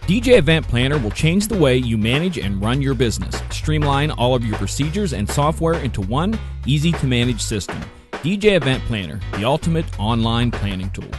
DJ Event Planner will change the way you manage and run your business. Streamline all of your procedures and software into one easy-to-manage system. DJ Event Planner, the ultimate online planning tool.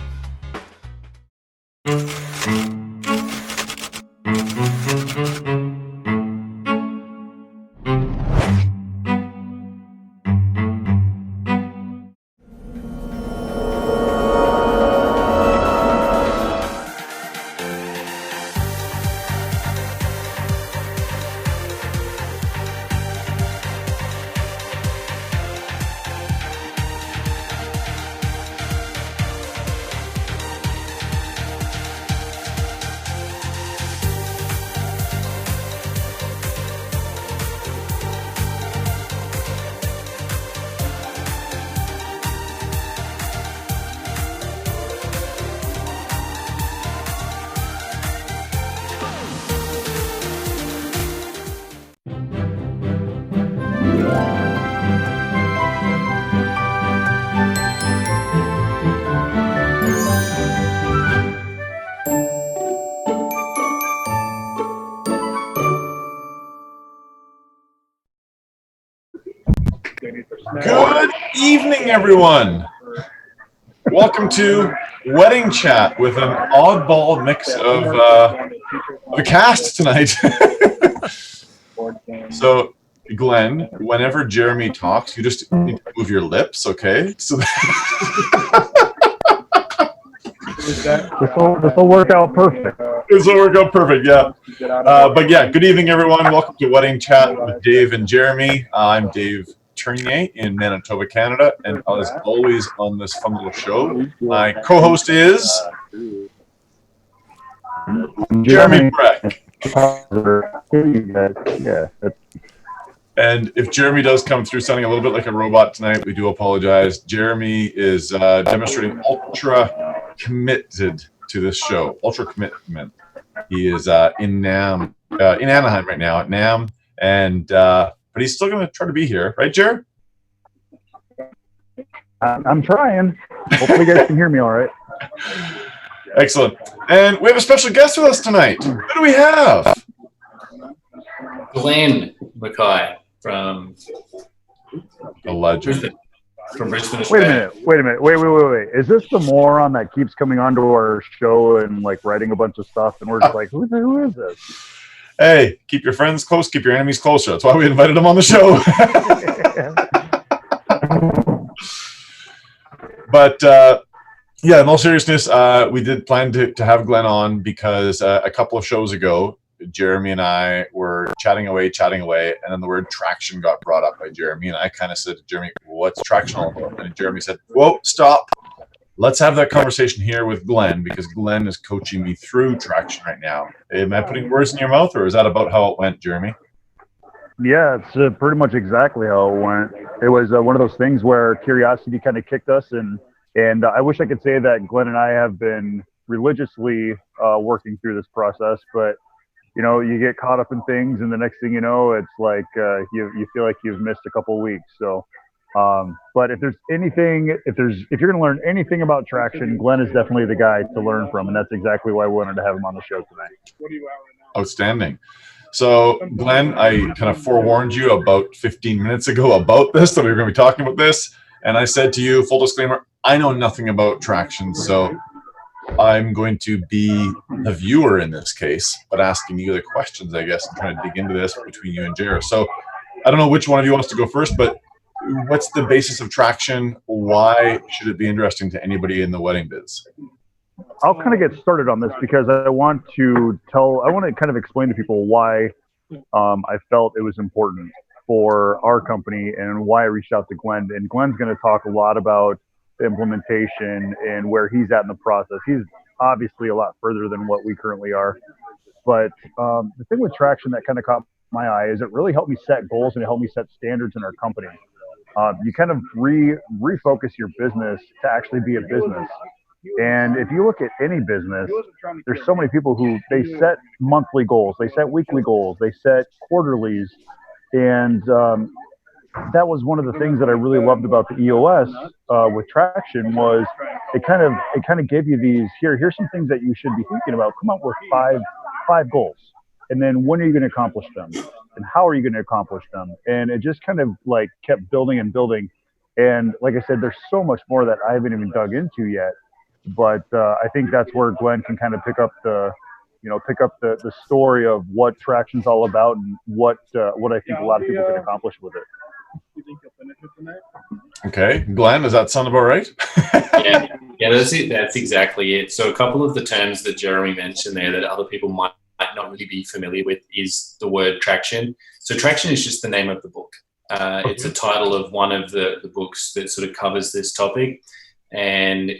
Good evening, everyone. Welcome to Wedding Chat with an oddball mix of a cast tonight. So, Glenn, whenever Jeremy talks, you just need to move your lips, okay? So This will work out perfect. This will work out perfect, yeah. But yeah, good evening, everyone. Welcome to Wedding Chat with Dave and Jeremy. I'm Dave Ternier in Manitoba, Canada, and as always on this fun little show, my co-host is Jeremy Brech. Yeah. And if Jeremy does come through sounding a little bit like a robot tonight, we do apologize. Jeremy is demonstrating ultra committed to this show, ultra commitment. He is in Anaheim right now at NAM, and but he's still going to try to be here, right, Jared? I'm trying. Hopefully you guys can hear me all right. Excellent. And we have a special guest with us tonight. Who do we have? Glenn McKay from The legend. Brisbane. From Brisbane, Wait a Australia. minute. Wait. Is this the moron that keeps coming onto our show and like writing a bunch of stuff and we're just like, who is this? Hey, keep your friends close, keep your enemies closer. That's why we invited him on the show. But yeah, in all seriousness, we did plan to have Glenn on because a couple of shows ago, Jeremy and I were chatting away, and then the word traction got brought up by Jeremy, and I kind of said to Jeremy, what's traction all about? And Jeremy said, whoa, stop. Let's have that conversation here with Glenn because Glenn is coaching me through traction right now. Am I putting words in your mouth, or is that about how it went, Jeremy? Yeah, it's pretty much exactly how it went. It was one of those things where curiosity kind of kicked us, and I wish I could say that Glenn and I have been religiously working through this process, but you know, you get caught up in things, and the next thing you know, it's like you feel like you've missed a couple of weeks. So. But if there's anything, if you're going to learn anything about traction, Glenn is definitely the guy to learn from, and that's exactly why we wanted to have him on the show tonight. Outstanding. So, Glenn, I kind of forewarned you about 15 minutes ago about this, that we were going to be talking about this, and I said to you, full disclaimer, I know nothing about traction, so I'm going to be the viewer in this case, but asking you the questions, I guess, and trying to dig into this between you and Jared. So, I don't know which one of you wants to go first, but what's the basis of traction? Why should it be interesting to anybody in the wedding biz? I'll kind of get started on this because I want to kind of explain to people why I felt it was important for our company and why I reached out to Glenn. And Glenn's going to talk a lot about the implementation and where he's at in the process. He's obviously a lot further than what we currently are. But the thing with traction that kind of caught my eye is it really helped me set goals and it helped me set standards in our company. You kind of refocus your business to actually be a business. And if you look at any business, there's so many people who they set monthly goals, they set weekly goals, they set quarterlies. And that was one of the things that I really loved about the EOS with traction was it kind of gave you these, here's some things that you should be thinking about. Come up with 5 goals. And then when are you going to accomplish them? And how are you going to accomplish them? And it just kind of like kept building and building. And like I said, there's so much more that I haven't even dug into yet. But I think that's where Glenn can kind of pick up the story of what Traction's all about and what I think a lot of people can accomplish with it. Okay, Glenn, does that sound about right? Yeah, that's it. That's exactly it. So a couple of the terms that Jeremy mentioned there that other people might not really be familiar with is the word traction. So traction is just the name of the book. It's a title of one of the books that sort of covers this topic. And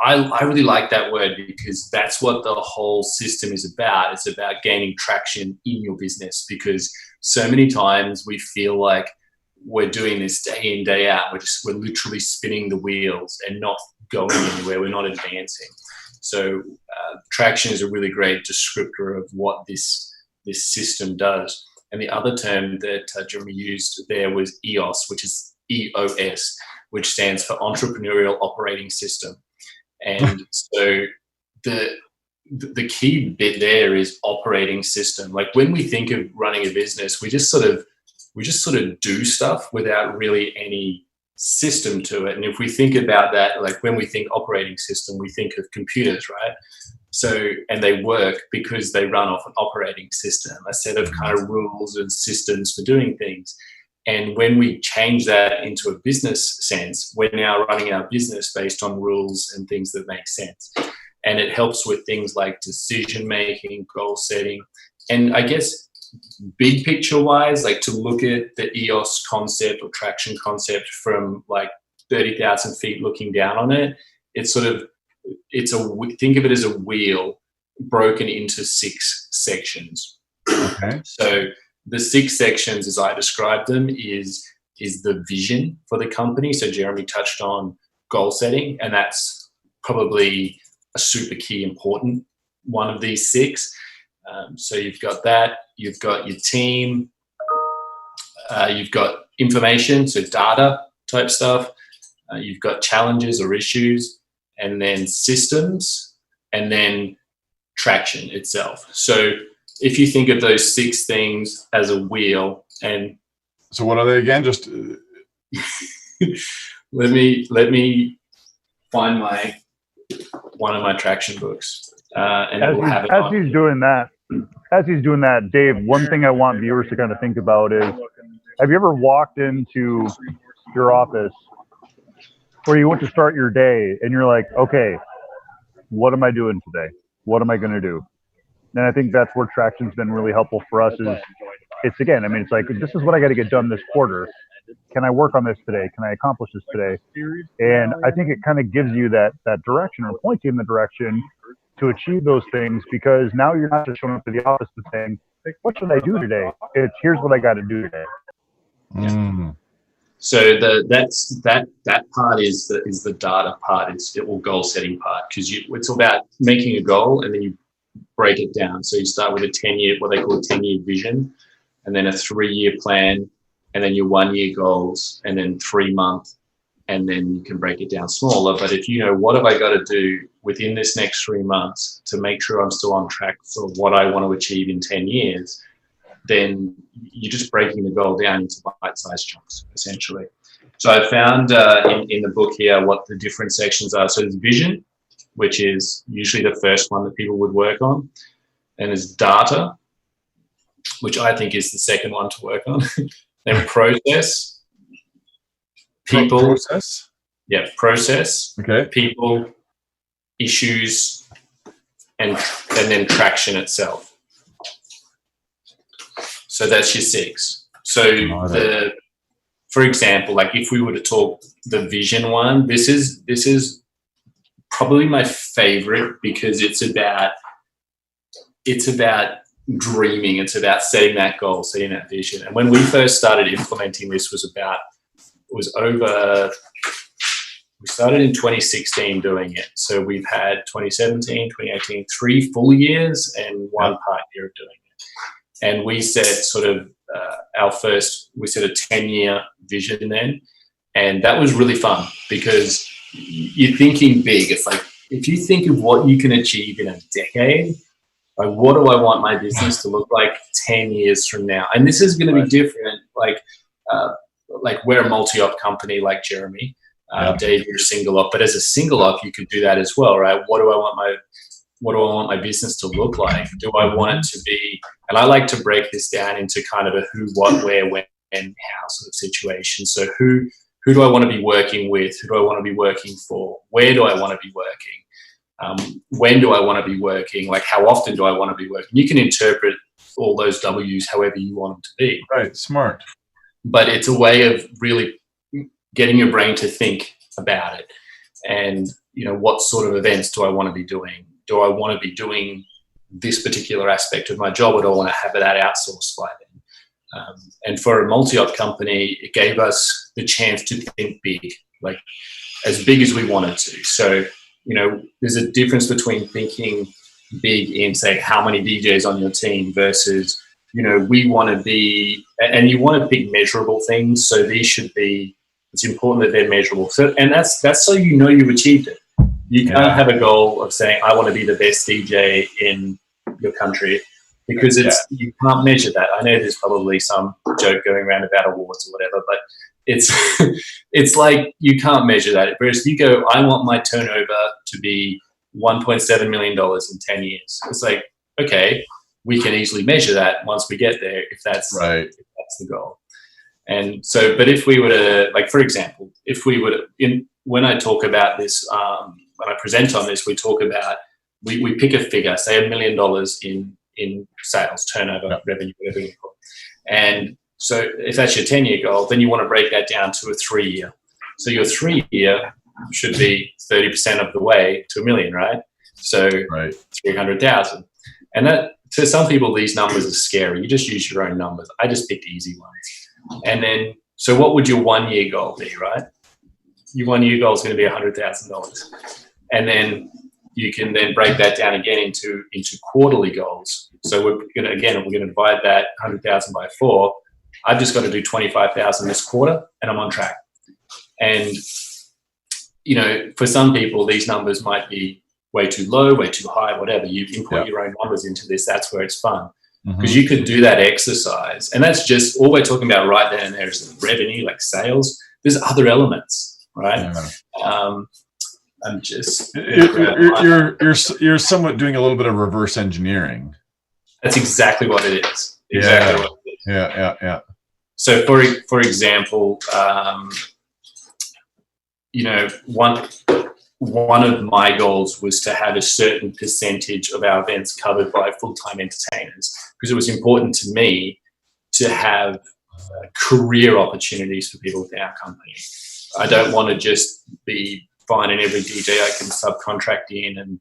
I really like that word because that's what the whole system is about. It's about gaining traction in your business, because so many times we feel like we're doing this day in, day out. We're literally spinning the wheels and not going anywhere. We're not advancing. So traction is a really great descriptor of what this system does. And the other term that Jeremy used there was EOS, which is EOS, which stands for Entrepreneurial Operating System. And so the key bit there is operating system. Like when we think of running a business, we just sort of do stuff without really any system to it. And if we think about that, like when we think operating system, we think of computers, right? So, and they work because they run off an operating system, a set of kind of rules and systems for doing things. And when we change that into a business sense, we're now running our business based on rules and things that make sense. And it helps with things like decision making, goal setting, and I guess big picture wise, like to look at the EOS concept or traction concept from like 30,000 feet looking down on it, think of it as a wheel broken into 6 sections. Okay. So the 6 sections, as I described them, is the vision for the company. So Jeremy touched on goal setting, and that's probably a super key important one of these 6. So you've got that, you've got your team, you've got information, so data type stuff, you've got challenges or issues, and then systems, and then traction itself. So if you think of those 6 things as a wheel, and so what are they again? Just let me find one of my traction books, and it will have it on. As he's doing that, Dave, one thing I want viewers to kind of think about is, have you ever walked into your office or you went to start your day and you're like, okay, what am I doing today? What am I going to do? And I think that's where traction's been really helpful for us. It's like, this is what I got to get done this quarter. Can I work on this today? Can I accomplish this today? And I think it kind of gives you that direction, or points you in the direction to achieve those things, because now you're not just showing up to the office and saying, what should I do today? It's, here's what I got to do today. Mm. So that part is the data part. It's the goal setting part, because it's about making a goal and then you break it down. So you start with a 10-year, what they call a 10-year vision, and then a 3-year plan, and then your 1-year goals, and then 3-month, and then you can break it down smaller. But if you know, what have I got to do within this next 3 months to make sure I'm still on track for what I want to achieve in 10 years, then you're just breaking the goal down into bite-sized chunks, essentially. So I found in the book here what the different sections are. So there's vision, which is usually the first one that people would work on. And there's data, which I think is the second one to work on. Then process, people. Process? Yeah, process. Okay. People, issues, and then traction itself. So that's your 6. So for example, like if we were to talk the vision one, this is probably my favorite, because it's about dreaming. It's about setting that goal, setting that vision. And when we first started implementing this, we started in 2016 doing it. So we've had 2017, 2018, 3 full years and 1 part year of doing it. And we set sort of we set a 10-year vision then. And that was really fun, because you're thinking big. It's like, if you think of what you can achieve in a decade, Like, what do I want my business to look like 10 years from now? And this is going to be different. Like we're a multi-op company like Jeremy. Dave, you're a single op, but as a single op, you could do that as well, right? What do I want my business to look like? Do I want it to be, and I like to break this down into kind of a who, what, where, when, and how sort of situation. So who do I want to be working with? Who do I want to be working for? Where do I want to be working? When do I want to be working? Like, how often do I want to be working? You can interpret all those W's however you want them to be. Right, smart. But it's a way of really getting your brain to think about it. And, what sort of events do I want to be doing? Do I want to be doing this particular aspect of my job, or do I want to have that outsourced by then? And for a multi-op company, it gave us the chance to think big, like as big as we wanted to. So, there's a difference between thinking big in, say, how many DJs on your team versus, we want to be, and you want to pick measurable things. So these should be, it's important that they're measurable. So, and that's so you've achieved it. You can't have a goal of saying, I want to be the best DJ in your country, because you can't measure that. I know there's probably some joke going around about awards or whatever, but it's like you can't measure that. Whereas if you go, I want my turnover to be $1.7 million in 10 years. It's like, okay, we can easily measure that once we get there, if that's the goal. And so, but if we were to, like, for example, if we were to, when I talk about this, when I present on this, we talk about, we pick a figure, say $1 million in sales, turnover, revenue, whatever you call it. And so if that's your 10-year goal, then you want to break that down to a 3-year. So your 3-year should be 30% of the way to $1 million, right? So 300,000. And that, to some people, these numbers are scary. You just use your own numbers. I just picked easy ones. And then, so what would your 1-year goal be, right? Your 1-year goal is going to be $100,000. And then you can then break that down again into quarterly goals. So we're going to divide that 100,000 by 4. I've just got to do 25,000 this quarter, and I'm on track. And, for some people, these numbers might be way too low, way too high, whatever. You input your own numbers into this. That's where it's fun. Because you could do that exercise. And that's just all we're talking about right there and there is the revenue, like sales. There's other elements, right? I'm just... You're somewhat doing a little bit of reverse engineering. That's exactly what it is. Exactly what it is. Yeah. So, for example, one of my goals was to have a certain percentage of our events covered by full-time entertainers, because it was important to me to have career opportunities for people within our company. I don't want to just be finding every DJ I can subcontract in and,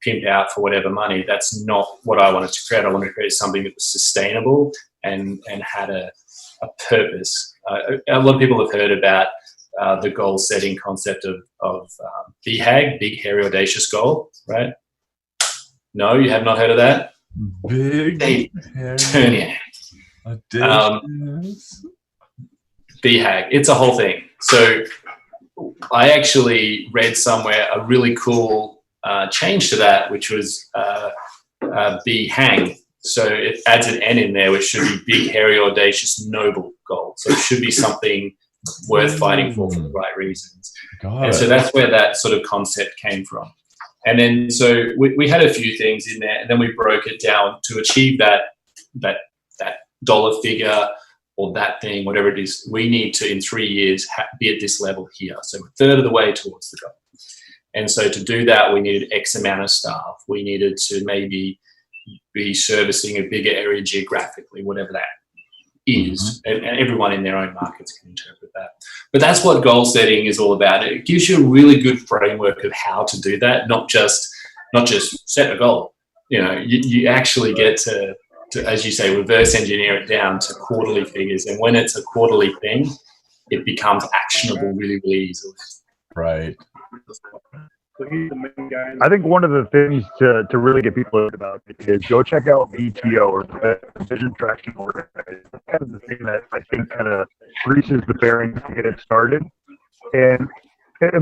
pimp out for whatever money. That's not what I wanted to create. I wanted to create something that was sustainable and had a purpose. A lot of people have heard about the goal setting concept of BHAG, big, hairy, audacious goal, right? No, you have not heard of that? Big, Ternier. Audacious. BHAG. It's a whole thing. So I actually read somewhere a really cool change to that, which was BHANG. So it adds an N in there, which should be big, hairy, audacious, noble goal. So it should be something worth fighting for the right reasons. So that's where that sort of concept came from. And then so we had a few things in there, and then we broke it down to achieve that dollar figure or that thing, whatever it is. We need to, in 3 years, be at this level here. So a third of the way towards the goal. And so to do that, we needed X amount of staff. We needed to maybe be servicing a bigger area geographically, whatever that is. And everyone in their own markets can interpret that. But that's what goal setting is all about. It gives you a really good framework of how to do that, not just set a goal. You actually get to, as you say, reverse engineer it down to quarterly figures. And when it's a quarterly thing, it becomes actionable really, really easily. Right. I think one of the things to really get people about it is go check out VTO, or the Vision Traction Organizer. That's kind of the thing that I think kind of greases the bearings to get it started. And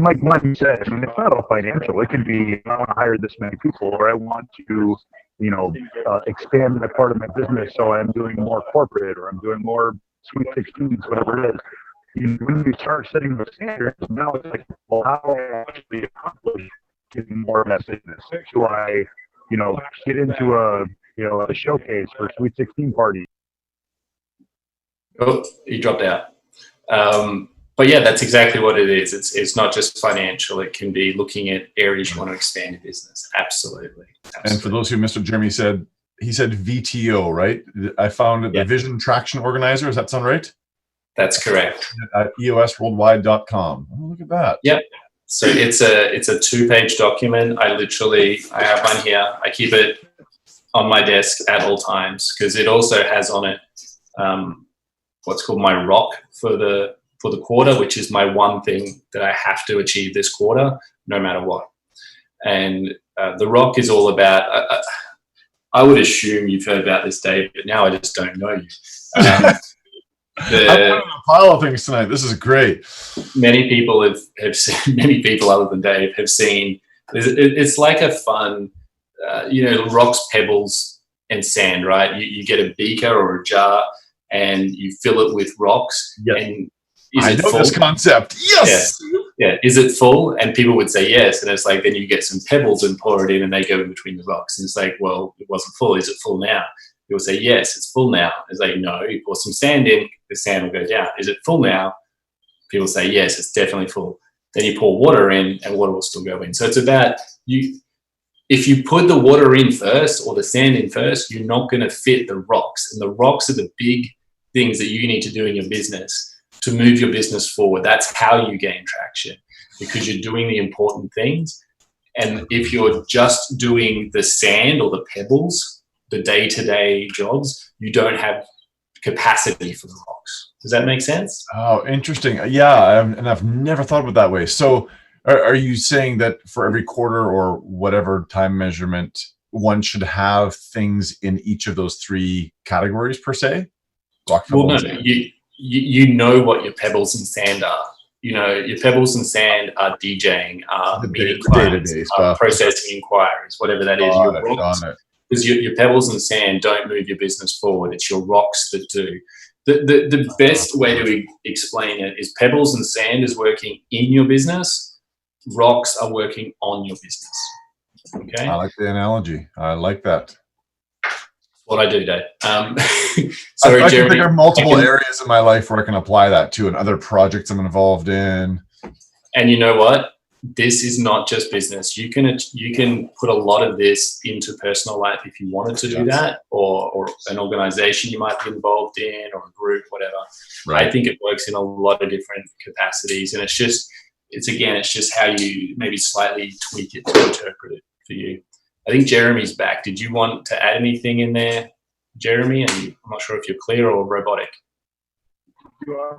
like Glenn said, I mean, it's not all financial. It can be, I want to hire this many people, or I want to, expand that part of my business. So I'm doing more corporate, or I'm doing more Sweet 16s, whatever it is. When you start setting those standards, now it's like, well, how do I actually accomplish getting more of that business? Do I, get into a showcase for a Sweet 16 party? Oh, you dropped out. But yeah, that's exactly what it is. It's not just financial. It can be looking at areas you want to expand your business. Absolutely. And for those who missed what Jeremy said, he said VTO, right? I found it the Vision Traction Organizer. Does that sound right? That's correct. At eosworldwide.com. Oh, look at that. Yep. So it's a 2-page document. I have mine here. I keep it on my desk at all times because it also has on it what's called my rock for the quarter, which is my one thing that I have to achieve this quarter, no matter what. And the rock is all about. I would assume you've heard about this, Dave, but now I just don't know you. I'm putting a pile of things tonight. This is great. Many people have seen. Many people other than Dave have seen. It's like a fun, rocks, pebbles, and sand. Right? You get a beaker or a jar, and you fill it with rocks. Yes. And I know this concept. Yes. Yeah. Is it full? And people would say yes. And it's like, then you get some pebbles and pour it in and they go in between the rocks. And it's like, well, it wasn't full. Is it full now? People say, yes, it's full now. It's like, no, you pour some sand in, the sand will go down. Is it full now? People say, yes, it's definitely full. Then you pour water in and water will still go in. So it's about if you put the water in first or the sand in first, you're not going to fit the rocks. And the rocks are the big things that you need to do in your business to move your business forward. That's how you gain traction, because you're doing the important things. And if you're just doing the sand or the pebbles, the day-to-day jobs, you don't have capacity for the rocks. Does that make sense? Oh, interesting. Yeah, and I've never thought of it that way. So are you saying that for every quarter or whatever time measurement, one should have things in each of those 3 categories per se? Rock, well, no, you know what your pebbles and sand are. Your pebbles and sand are DJing, are meeting clients, are processing inquiries, whatever that is. Your rocks, because your pebbles and sand don't move your business forward. It's your rocks that do. The best way to explain it is pebbles and sand is working in your business. Rocks are working on your business. Okay. I like the analogy. I like that. What I do, Dave. Sorry, Jeremy. There are multiple areas in my life where I can apply that to, and other projects I'm involved in. And you know what? This is not just business. You can put a lot of this into personal life if you wanted to do that, or an organization you might be involved in, or a group, whatever. Right. I think it works in a lot of different capacities, and it's just how you maybe slightly tweak it to interpret it for you. I think Jeremy's back. Did you want to add anything in there, Jeremy? And I'm not sure if you're clear or robotic. You are.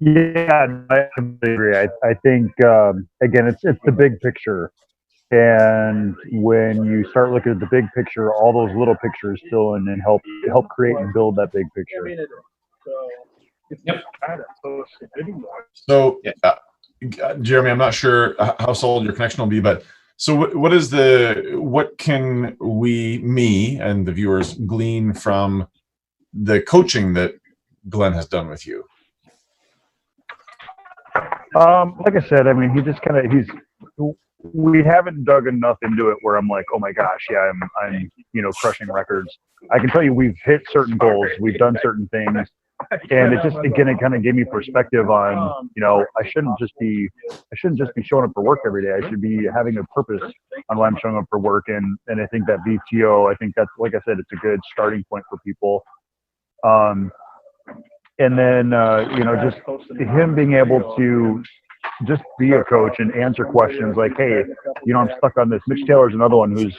Yeah, I agree. I think again, it's the big picture, and when you start looking at the big picture, all those little pictures fill in and help create and build that big picture. Yep. So, Jeremy, I'm not sure how solid your connection will be, but so what can me and the viewers glean from the coaching that Glenn has done with you? Like I said, I mean, we haven't dug enough into it where I'm like, oh my gosh, yeah, I'm crushing records. I can tell you we've hit certain goals, we've done certain things, and it kind of gave me perspective on, I shouldn't just be showing up for work every day. I should be having a purpose on why I'm showing up for work, and I think that VTO, I think that's, like I said, it's a good starting point for people. And then, just him being able to just be a coach and answer questions like, hey, I'm stuck on this. Mitch Taylor's another one who's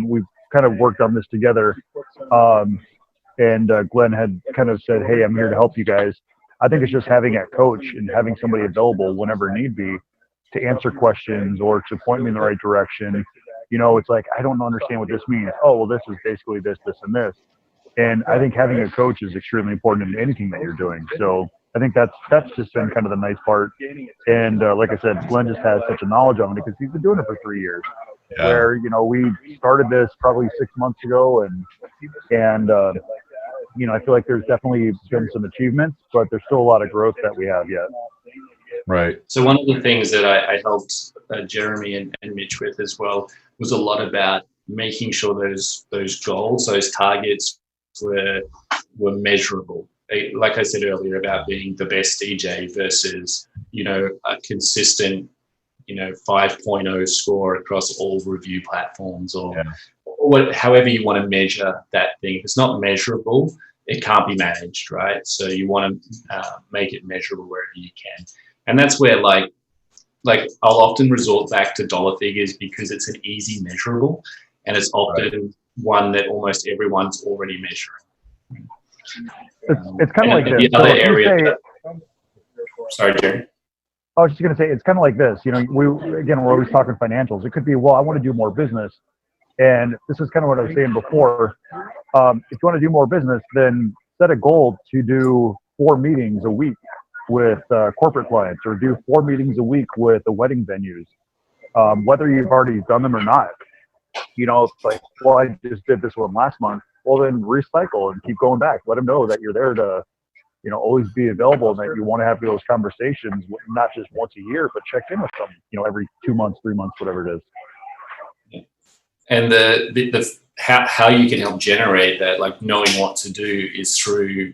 we've kind of worked on this together. And Glenn had kind of said, hey, I'm here to help you guys. I think it's just having a coach and having somebody available whenever need be to answer questions or to point me in the right direction. It's like, I don't understand what this means. Oh, well, this is basically this, and this. And I think having a coach is extremely important in anything that you're doing. So I think that's just been kind of the nice part. And like I said, Glenn just has such a knowledge on it because he's been doing it for 3 years. Yeah. where, you know, we started this probably 6 months ago, and you know, I feel like there's definitely been some achievements, but there's still a lot of growth that we have yet. Right. So one of the things that I helped Jeremy and Mitch with as well was a lot about making sure those goals, those targets were measurable. Like I said earlier about being the best DJ versus, you know, a consistent, you know, 5.0 score across all review platforms, or however you want to measure that thing. If it's not measurable, it can't be managed, right? So you want to make it measurable wherever you can. And that's where like I'll often resort back to dollar figures because it's an easy measurable, and it's often one that almost everyone's already measuring. It's kind of like this. The other area. Sorry, Jerry. I was just going to say, it's kind of like this. You know, we're always talking financials. It could be, well, I want to do more business. And this is kind of what I was saying before. If you want to do more business, then set a goal to do 4 meetings a week with corporate clients, or do 4 meetings a week with the wedding venues, whether you've already done them or not. You know, it's like, well, I just did this one last month. Well, then recycle and keep going back. Let them know that you're there to, you know, always be available, and that you want to have those conversations, not just once a year, but check in with them, you know, every 2 months, 3 months, whatever it is. And the how you can help generate that, like knowing what to do, is through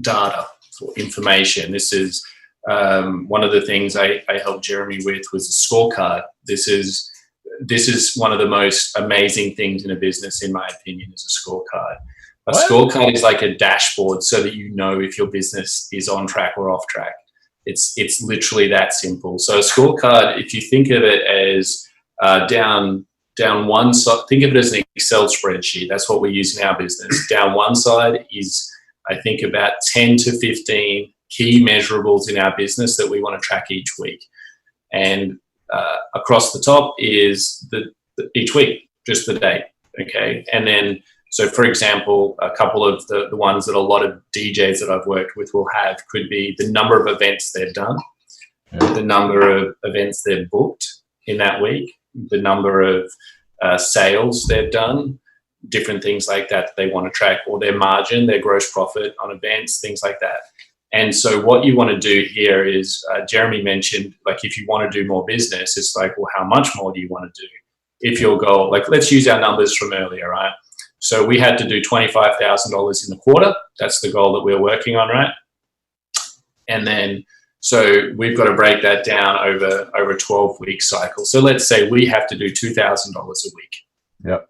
data or information. This is one of the things I helped Jeremy with, was a scorecard. This is one of the most amazing things in a business, in my opinion, is a scorecard. A scorecard is like a dashboard so that you know if your business is on track or off track. It's literally that simple. So a scorecard, if you think of it as down one side, think of it as an Excel spreadsheet. That's what we use in our business. Down one side is, I think, about 10 to 15 key measurables in our business that we want to track each week. And across the top is each week, just the date, okay? And then, so for example, a couple of the ones that a lot of DJs that I've worked with will have could be the number of events they've done, the number of events they've booked in that week, the number of sales they've done, different things like that they want to track, or their margin, their gross profit on events, things like that. And so what you want to do here is, Jeremy mentioned, like, if you want to do more business, it's like, well, how much more do you want to do? If your goal, like, let's use our numbers from earlier, right? So we had to do $25,000 in the quarter. That's the goal that we're working on, right? And then, so we've got to break that down over a 12-week cycle. So let's say we have to do $2,000 a week. Yep.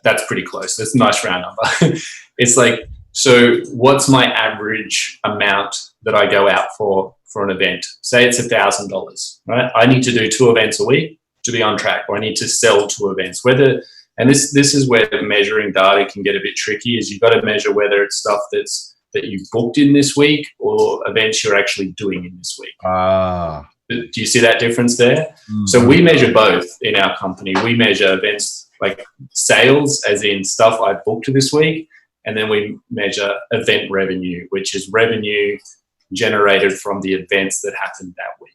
That's pretty close. That's a nice round number. It's like, so what's my average amount that I go out for an event? Say it's $1,000, right? I need to do 2 events a week to be on track, or I need to sell 2 events. And this is where measuring data can get a bit tricky, is you've got to measure whether it's stuff that you've booked in this week or events you're actually doing in this week. Do you see that difference there? Mm-hmm. So we measure both in our company. We measure events like sales, as in stuff I booked this week, and then we measure event revenue, which is revenue generated from the events that happened that week.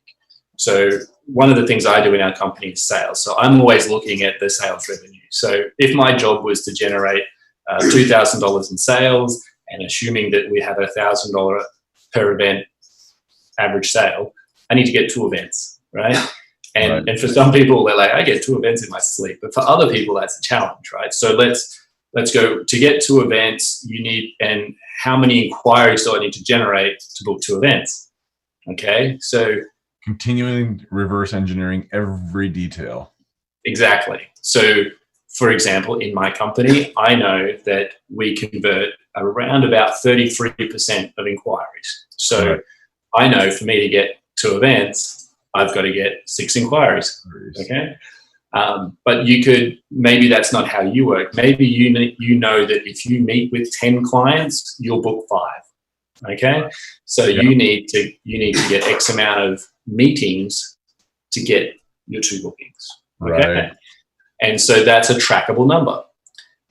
So one of the things I do in our company is sales. So I'm always looking at the sales revenue. So if my job was to generate $2,000 in sales, and assuming that we have $1,000 per event average sale, I need to get 2 events, right? And for some people, they're like, I get 2 events in my sleep. But for other people, that's a challenge, right? So let's go, to get 2 events, you need, and how many inquiries do I need to generate to book 2 events? Okay, so continuing reverse engineering every detail. Exactly. So, for example, in my company, I know that we convert around about 33% of inquiries. So I know for me to get 2 events, I've got to get 6 inquiries. Okay. But you could, maybe that's not how you work. Maybe you know that if you meet with 10 clients, you'll book 5. Okay. So you need to get X amount of meetings to get your 2 bookings. Okay. Right. And so that's a trackable number.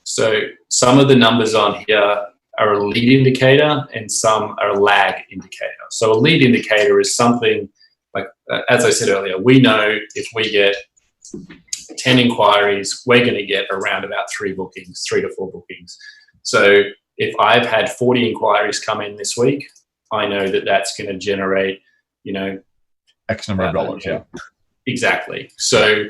So some of the numbers on here are a lead indicator and some are a lag indicator. So a lead indicator is something like, as I said earlier, we know if we get 10 inquiries, we're going to get around about 3 to 4 bookings. So if I've had 40 inquiries come in this week, I know that that's going to generate, X number of dollars. Yeah. Exactly. So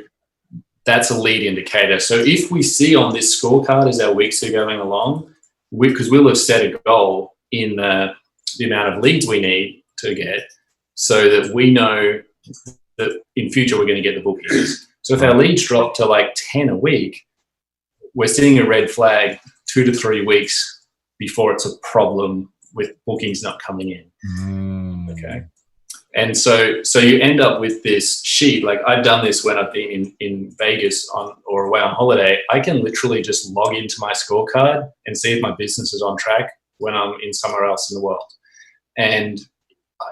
that's a lead indicator. So if we see on this scorecard as our weeks are going along, because we'll have set a goal in the amount of leads we need to get, so that we know that in future we're going to get the bookings. So if our leads drop to like 10 a week, we're seeing a red flag 2 to 3 weeks before it's a problem with bookings not coming in. Okay. And so you end up with this sheet. Like I've done this when I've been in Vegas or away on holiday. I can literally just log into my scorecard and see if my business is on track when I'm in somewhere else in the world. And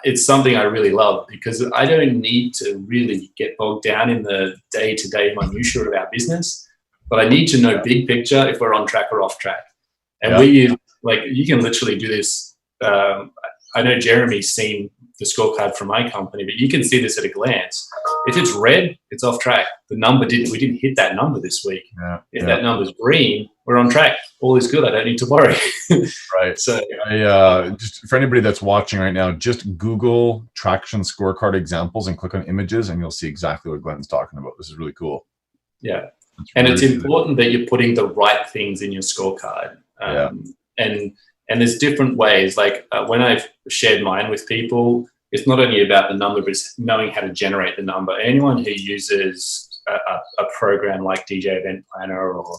it's something I really love, because I don't need to really get bogged down in the day-to-day minutiae of our business, but I need to know big picture if we're on track or off track. And you can literally do this. I know Jeremy's seen the scorecard from my company, but you can see this at a glance. If it's red, it's off track. We didn't hit that number this week. If that number's green, we're on track. All is good. I don't need to worry. Right. So just for anybody that's watching right now, just Google traction scorecard examples and click on images, and you'll see exactly what Glenn's talking about. This is really cool. Yeah. And it's important that you're putting the right things in your scorecard. And there's different ways. Like when I've shared mine with people, it's not only about the number, but it's knowing how to generate the number. Anyone who uses a program like DJ Event Planner or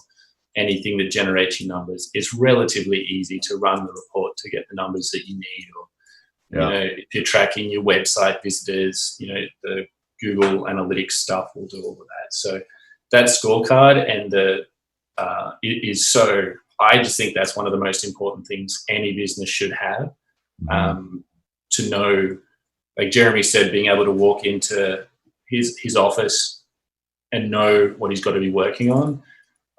anything that generates your numbers, it's relatively easy to run the report to get the numbers that you need. Or if you're tracking your website visitors, the Google Analytics stuff will do all of that. So that scorecard I just think that's one of the most important things any business should have, to know, like Jeremy said, being able to walk into his office and know what he's got to be working on.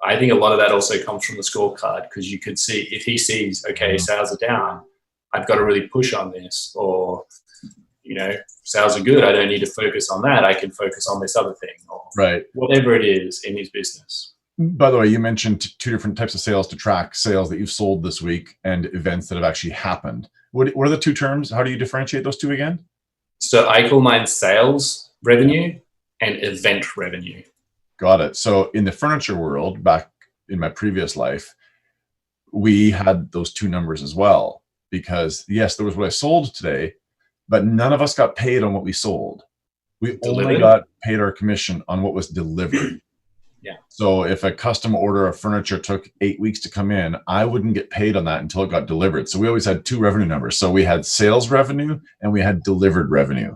I think a lot of that also comes from the scorecard, because you could see if he sees, okay, sales are down, I've got to really push on this, or, sales are good, I don't need to focus on that, I can focus on this other thing, or whatever it is in his business. By the way, you mentioned 2 different types of sales to track: sales that you've sold this week and events that have actually happened. What are the 2 terms? How do you differentiate those 2 again? So I call mine sales revenue and event revenue. Got it. So in the furniture world, back in my previous life, we had those 2 numbers as well, because yes, there was what I sold today, but none of us got paid on what we sold. We only got paid our commission on what was delivered. Yeah. So if a custom order of furniture took 8 weeks to come in, I wouldn't get paid on that until it got delivered. So we always had 2 revenue numbers. So we had sales revenue and we had delivered revenue.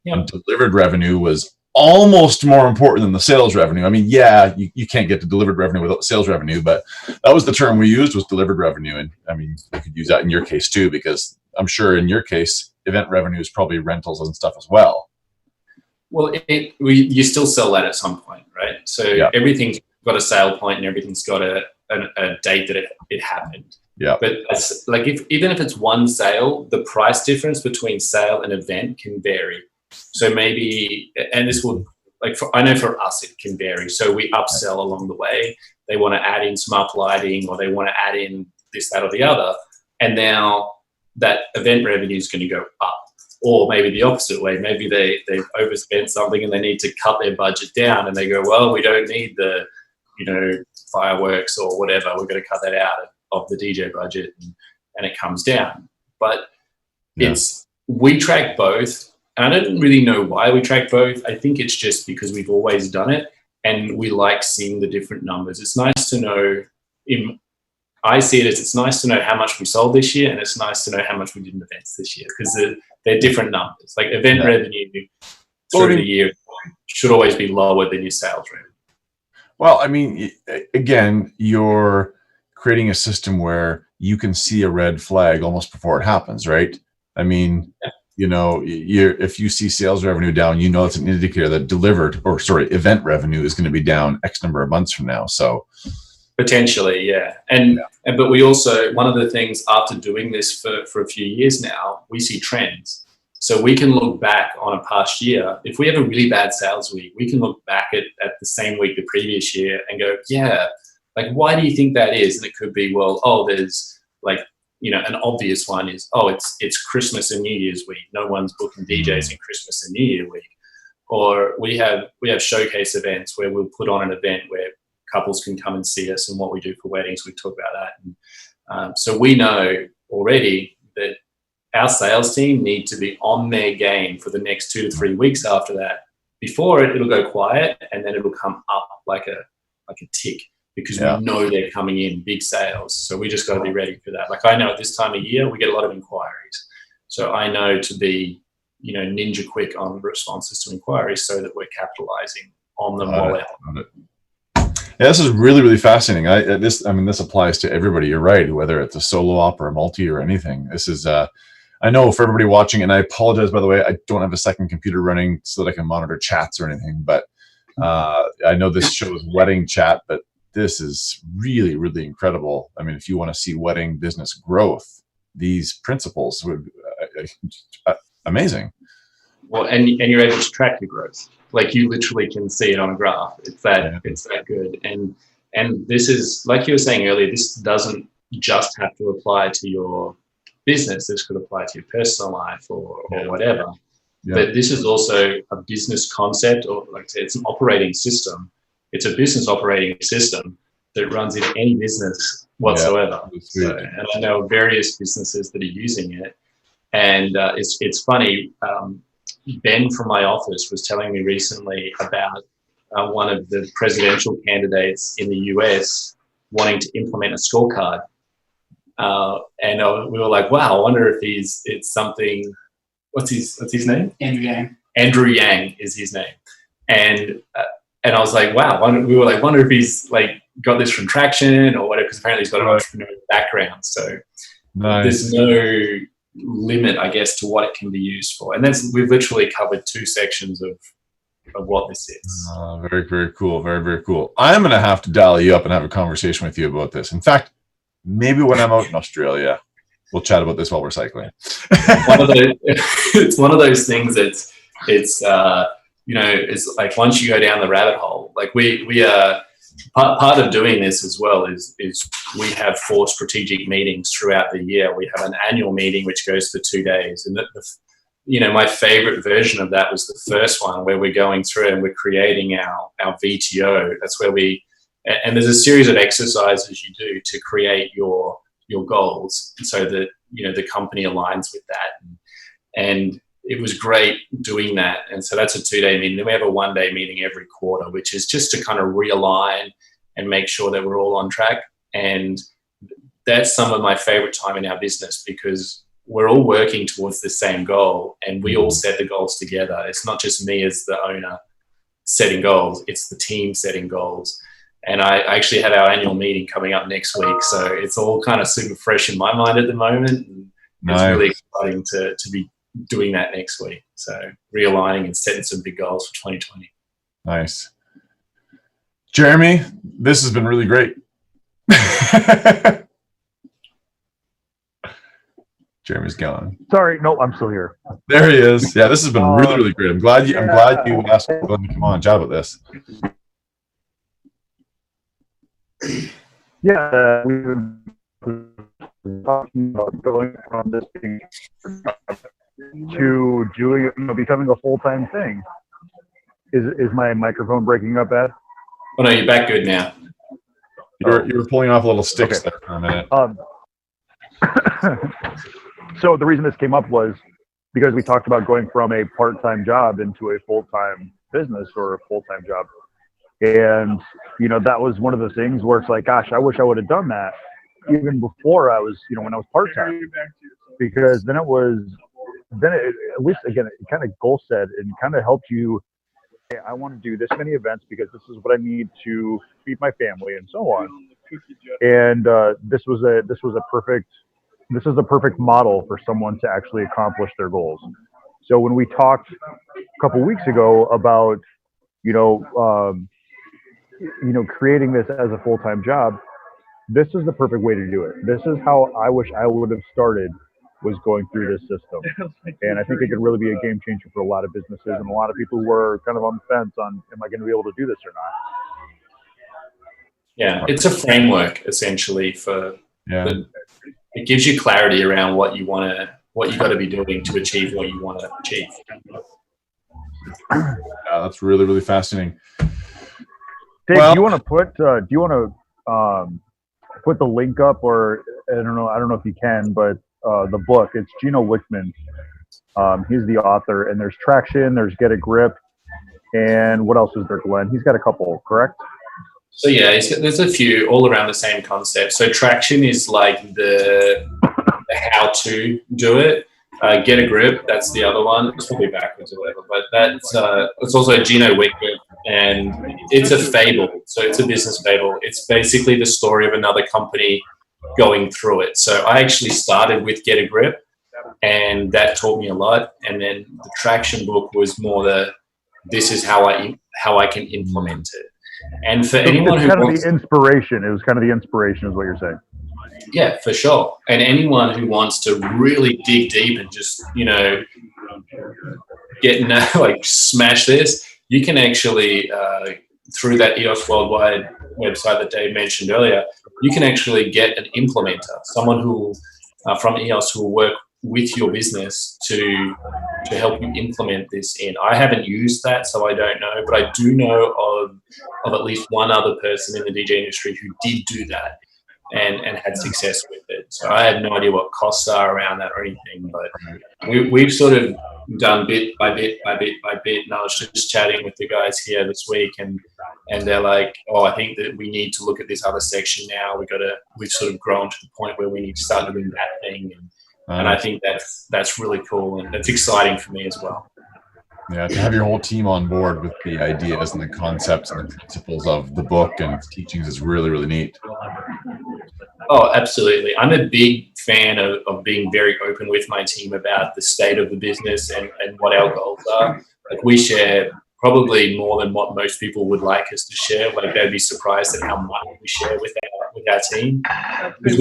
Yeah. And delivered revenue was almost more important than the sales revenue. I mean, you can't get to delivered revenue without sales revenue, but that was the term we used, was delivered revenue. And I mean, you could use that in your case too, because I'm sure in your case, event revenue is probably rentals and stuff as well. Well, you still sell that at some point, right? So everything's got a sale point and everything's got a date that it happened. Yeah. But like even if it's one sale, the price difference between sale and event can vary. So maybe, and this will, I know for us it can vary. So we upsell along the way. They want to add in some up lighting, or they want to add in this, that, or the other, and now that event revenue is going to go up. Or maybe the opposite way. Maybe they've overspent something and they need to cut their budget down, and they go, well, we don't need the, fireworks or whatever. We're going to cut that out of the DJ budget, and it comes down. But we track both. And I don't really know why we track both. I think it's just because we've always done it, and we like seeing the different numbers. It's nice to know. I see it as it's nice to know how much we sold this year, and it's nice to know how much we did in events this year, because they're different numbers. Like event revenue through the year should always be lower than your sales revenue. Well, I mean, again, you're creating a system where you can see a red flag almost before it happens, right? I mean, if you see sales revenue down, it's an indicator that event revenue is going to be down X number of months from now. So potentially, yeah. But we also, one of the things after doing this for a few years now, we see trends. So we can look back on a past year. If we have a really bad sales week, we can look back at the same week the previous year and go, yeah, like, why do you think that is? And it could be, well, oh, there's like, you know, an obvious one is, oh, it's Christmas and New Year's week. No one's booking DJs in Christmas and New Year week. Or we have showcase events where we'll put on an event where couples can come and see us and what we do for weddings. We talk about that. And, so we know already that our sales team need to be on their game for the next 2 to 3 weeks after that. Before it'll go quiet, and then it'll come up like a tick, because we know they're coming in big sales. So we just got to be ready for that. Like, I know at this time of year, we get a lot of inquiries. So I know to be, you know, ninja quick on responses to inquiries so that we're capitalizing on them while they're. Yeah, this is really, really fascinating. This applies to everybody. You're right. Whether it's a solo op or a multi or anything, this is. I know for everybody watching, and I apologize, by the way, I don't have a second computer running so that I can monitor chats or anything. But I know this shows wedding chat, but this is really, really incredible. I mean, if you want to see wedding business growth, these principles would amazing. Well, and you're able to track your growth. Like, you literally can see it on a graph. It's that good. And this is, like you were saying earlier, this doesn't just have to apply to your business. This could apply to your personal life or whatever. Yeah. But this is also a business concept, or like I said, it's an operating system. It's a business operating system that runs in any business whatsoever. Yeah, so, and I know various businesses that are using it. And it's funny. Ben from my office was telling me recently about one of the presidential candidates in the US wanting to implement a scorecard. And we were like, wow, I wonder if it's something. What's his name? Andrew Yang. Andrew Yang is his name. And I was like, wow. We were like, wonder if he's like got this from Traction or whatever, because apparently he's got an entrepreneurial background. So there's no limit, I guess, to what it can be used for. And we've literally covered 2 sections of what this is. Very, very cool. Very, very cool. I'm going to have to dial you up and have a conversation with you about this. In fact, maybe when I'm out in Australia, we'll chat about this while we're cycling. It's one of those things that's it's like once you go down the rabbit hole, like we are part of doing this as well is we have 4 strategic meetings throughout the year. We have an annual meeting which goes for 2 days, and my favorite version of that was the first one, where we're going through and we're creating our VTO. That's where and there's a series of exercises you do to create your goals, so that the company aligns with that. And it was great doing that. And so that's a 2-day meeting. Then we have a 1-day meeting every quarter, which is just to kind of realign and make sure that we're all on track. And that's some of my favorite time in our business, because we're all working towards the same goal, and we all set the goals together. It's not just me as the owner setting goals, it's the team setting goals. And I actually have our annual meeting coming up next week. So it's all kind of super fresh in my mind at the moment. And it's really exciting to be doing that next week. So realigning and setting some big goals for 2020. Nice. Jeremy, this has been really great. Jeremy's gone. Sorry, no, I'm still here. There he is. Yeah, this has been really, really great. I'm glad you asked me to come on and chat about this. Yeah, we've been talking about going from this thing to doing it, becoming a full-time thing. Is my microphone breaking up, Ed? Oh no, you're back good now. You were pulling off little sticks there for a minute. So the reason this came up was because we talked about going from a part-time job into a full-time business or a full-time job. And, that was one of the things where it's like, gosh, I wish I would have done that even before I was, when I was part-time, because then at least, again, it kind of goal set and kind of helped you, hey, I want to do this many events because this is what I need to feed my family and so on. And this is a perfect model for someone to actually accomplish their goals. So when we talked a couple weeks ago about, creating this as a full-time job, this is the perfect way to do it. This is how I wish I would have started was going through this system. And I think it could really be a game changer for a lot of businesses and a lot of people who are kind of on the fence on, am I going to be able to do this or not? Yeah, it's a framework essentially for. It gives you clarity around what you got to be doing to achieve what you want to achieve. Yeah, that's really, really fascinating. Dave, do you want to put the link up, or I don't know if you can, but the book, it's Gino Wickman. He's the author, and there's Traction, there's Get a Grip, and what else is there, Glenn? He's got a couple, correct? So yeah, there's a few all around the same concept. So Traction is like the how to do it. Get a Grip, that's the other one. It's probably backwards or whatever, but it's also Gino Wickman, and it's a fable. So it's a business fable. It's basically the story of another company going through it. So I actually started with Get a Grip, and that taught me a lot. And then the Traction book was more this is how I can implement it. And for anyone who wants the inspiration, it was kind of the inspiration, is what you're saying. Yeah, for sure. And anyone who wants to really dig deep and just, smash this, you can actually, through that EOS Worldwide website that Dave mentioned earlier, you can actually get an implementer, someone who from EOS who will work with your business to help you implement this in. I haven't used that, so I don't know, but I do know of at least one other person in the DJ industry who did do that and had success with it. So I have no idea what costs are around that or anything, but we've sort of done bit by bit by bit by bit. And I was just chatting with the guys here this week, and they're like, "Oh, I think that we need to look at this other section now. We've sort of grown to the point where we need to start doing that thing." And I think that's really cool, and it's exciting for me as well. Yeah, to have your whole team on board with the ideas and the concepts and the principles of the book and teachings is really, really neat. Oh, absolutely. I'm a big fan of being very open with my team about the state of the business and what our goals are. Like, we share probably more than what most people would like us to share. Like, they'd be surprised at how much we share with our team. Because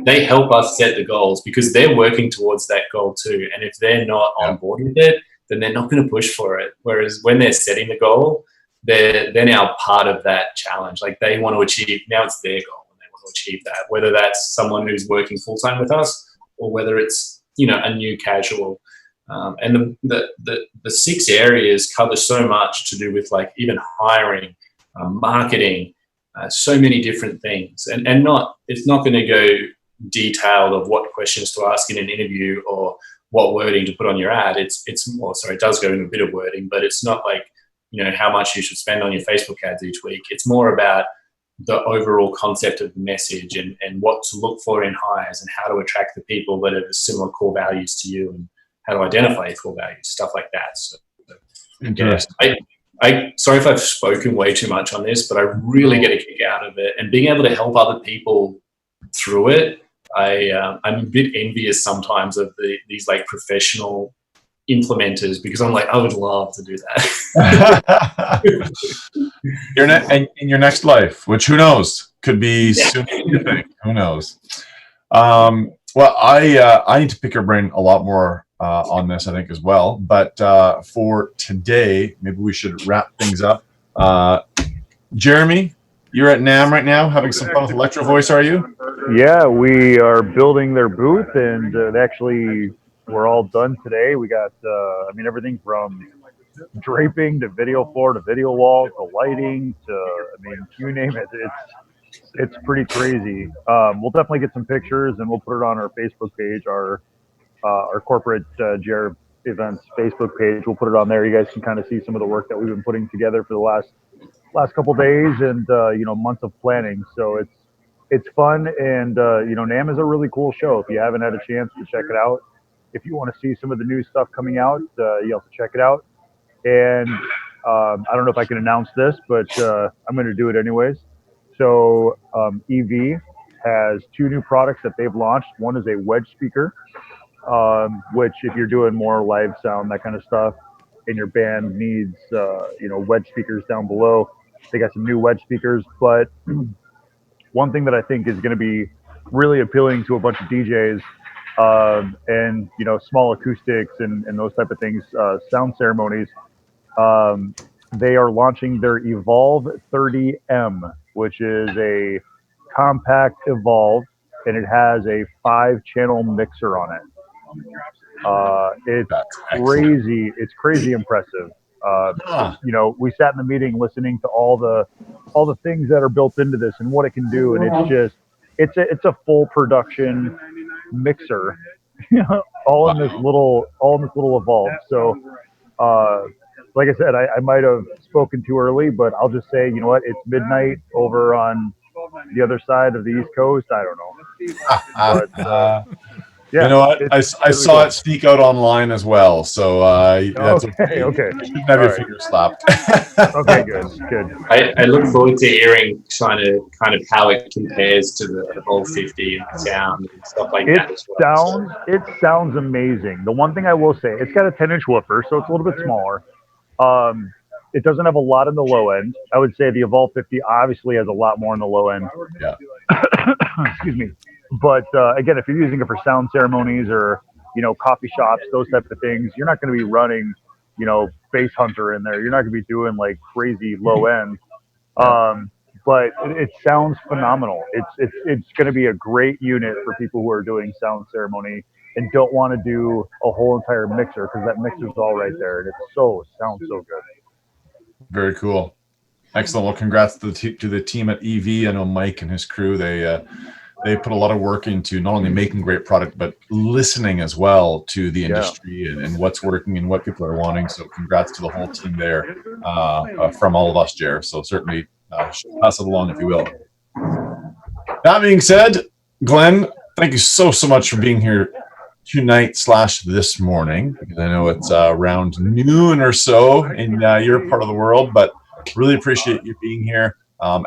they help us set the goals, because they're working towards that goal too. And if they're not on board with it, then they're not going to push for it. Whereas when they're setting the goal, they're now part of that challenge. Like, they want to achieve, now it's their goal and they want to achieve that, whether that's someone who's working full-time with us or whether it's, a new casual. And the 6 areas cover so much to do with, like, even hiring, marketing, so many different things. And it's not going to go detailed of what questions to ask in an interview or what wording to put on your ad. It does go in a bit of wording, but it's not like, how much you should spend on your Facebook ads each week. It's more about the overall concept of the message and what to look for in hires and how to attract the people that have similar core values to you and how to identify your core values, stuff like that. So, interesting. I sorry if I've spoken way too much on this, but I really get a kick out of it, and being able to help other people through it. I'm a bit envious sometimes of these like professional implementers, because I'm like, I would love to do that. in your next life, which who knows, could be soon. Who knows? Well, I need to pick your brain a lot more on this, I think, as well. But for today, maybe we should wrap things up. Jeremy, you're at NAMM right now, having some fun with Electro Voice, are you? Yeah, we are building their booth, and actually, we're all done today. We got, everything from draping to video floor to video wall to lighting to, you name it. It's pretty crazy. We'll definitely get some pictures, and we'll put it on our Facebook page, our corporate JR events Facebook page. We'll put it on there. You guys can kind of see some of the work that we've been putting together for the last couple days and months of planning. So it's fun, and NAMM is a really cool show. If you haven't had a chance to check it out, if you want to see some of the new stuff coming out, you have to check it out. And I don't know if I can announce this, but I'm going to do it anyways. So EV has 2 new products that they've launched. One is a wedge speaker, which if you're doing more live sound, that kind of stuff, and your band needs wedge speakers down below, they got some new wedge speakers. But one thing that I think is going to be really appealing to a bunch of DJs and small acoustics and those type of things, sound ceremonies. They are launching their Evolve 30M, which is a compact Evolve, and it has a 5-channel mixer on it. It's crazy. It's crazy impressive. We sat in the meeting listening to all the things that are built into this and what it can do, and it's a full production mixer, all in this little Evolve. So, like I said, I might have spoken too early, but I'll just say, you know what? It's midnight over on the other side of the East Coast. I don't know. But, yeah, you know what? I saw it sneak out online as well. So that's okay. You shouldn't have your fingers slapped. Okay, good. I look forward to hearing kind of how it compares to the Evolve 50 and sound and stuff like that as well. It sounds amazing. The one thing I will say, it's got a 10-inch woofer, so it's a little bit smaller. It doesn't have a lot in the low end. I would say the Evolve 50 obviously has a lot more in the low end. Yeah. Excuse me. But again, if you're using it for sound ceremonies or coffee shops, those type of things, you're not going to be running Bass Hunter in there. You're not going to be doing like crazy low end. But it sounds phenomenal. It's going to be a great unit for people who are doing sound ceremony and don't want to do a whole entire mixer, because that mixer's all right there, and it sounds so good. Very cool. Excellent. Well, congrats to the team at EV. I know Mike and his crew, they put a lot of work into not only making great product, but listening as well to the industry and what's working and what people are wanting. So congrats to the whole team there from all of us, Jer. So certainly pass it along if you will. That being said, Glenn, thank you so much for being here tonight / this morning, because I know it's around noon or so in your part of the world, but really appreciate you being here.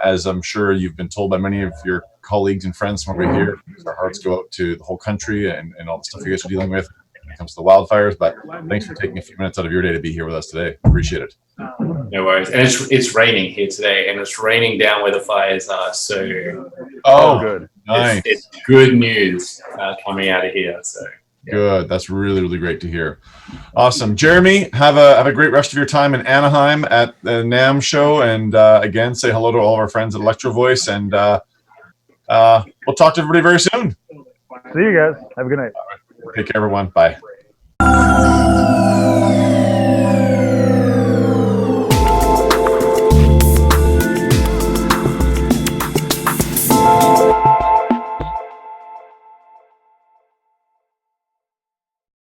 As I'm sure you've been told by many of your colleagues and friends from over here, our hearts go out to the whole country and all the stuff you guys are dealing with when it comes to the wildfires. But thanks for taking a few minutes out of your day to be here with us today. Appreciate it. No worries. And it's raining here today, and it's raining down where the fires are. So good. Nice. It's good news coming out of here. So. Yeah. Good. That's really, really great to hear. Awesome. Jeremy, have a great rest of your time in Anaheim at the NAMM show. And again, say hello to all of our friends at Electro Voice. And we'll talk to everybody very soon. See you guys. Have a good night. Take care, everyone. Bye.